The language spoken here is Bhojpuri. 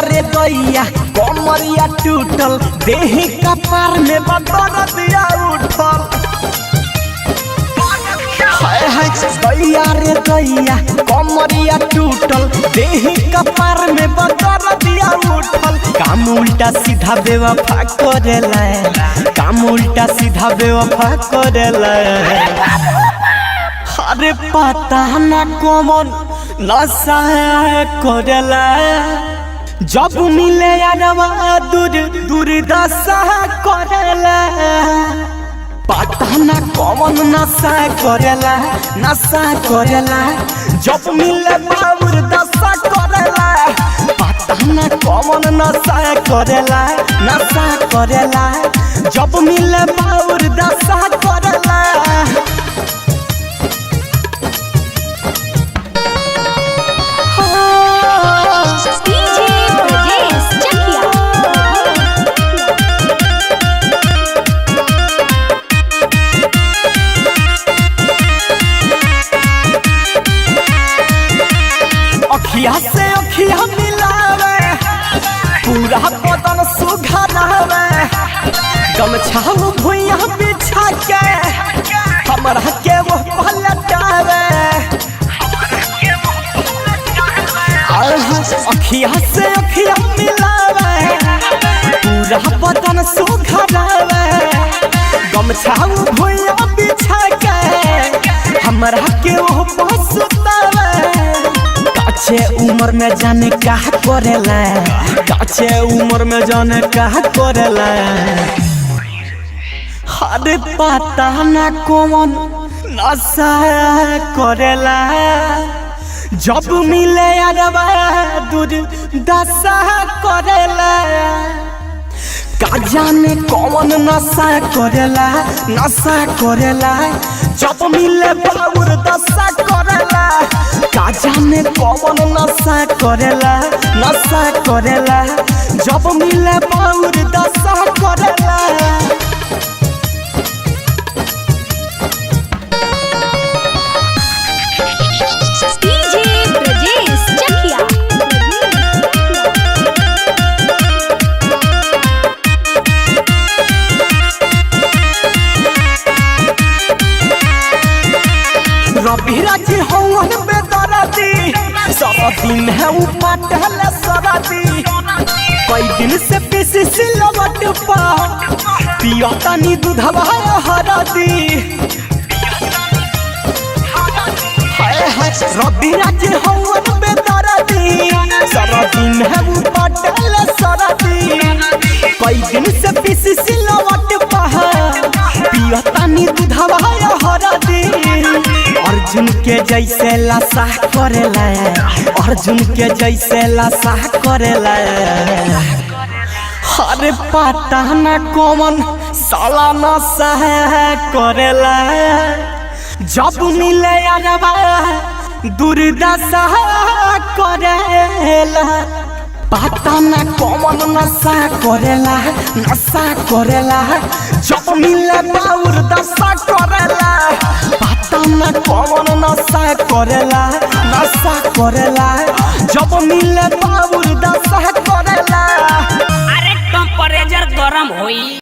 रे दैया कमरिया टूटल देह कपार में बदरदिया उठल। दैया रे दैया कमरिया टूटल देह कपार में बदरदिया उठल। काम उल्टा सीधा बेवफा करेला, काम उल्टा सीधा बेवफा करेला। अरे पता ना कौन नशा करेला, जब मिले यारवा दूर दूर दशा करेला। पता ना कौन नशा करेला, नशा करेला, जब मिले बाबूर दशा करेला। पता ना कौन नशा करेला, नशा करेला, जब मिले बाबूर दशा करेला। अखिया से अखिया मिलावे, पूरा बदन सुघरावे, गमछा भुइया बिछा के हमरा के वो पलटावे। अखिया से अखिया मिलावे, पूरा बदन सुघरावे, गमछा भुइया बिछा के हमरा के वो पलटावे। काचे उम्र में जाने क्या करेला, काचे उम्र में जाने क्या करेला। अरे पता ना कौन नशा करेला, जब मिले यारवा दूर दशा करेला। का जाने कौन नशा करेला, नशा करेला, जब मिले बाबूर दशा करेला। का जाने कौन नशा करेला, नशा करेला, जब मिले बाबूर दशा करेला। रवि राजी हवन बेदरदी, सारा दिन है उपटल सरदी। कई दिन से पीसी सिलवट पा पिया तनी दूधवा हरदी। रवि राजी हवन बेदरदी, सारा दिन है उपटल सरदी। कई दिन से पीसी सिलवट पा पिया तनी दूधवा हरदी। अर्जुन के जैसे लाशा करेला, अर्जुन के जैसे लाशा करेला। अरे पता ना कौन साला नशा करेला, जब मिले यारवा दुर्दशा करेला। पता ना कौन नशा करेला, नशा करेला, जब मिले बाबूर दशा करेला। पता ना कौन नशा करेला, नशा करेला, जब मिले बाबूर दशा करेला। अरे टेम्परेचर गरम होई।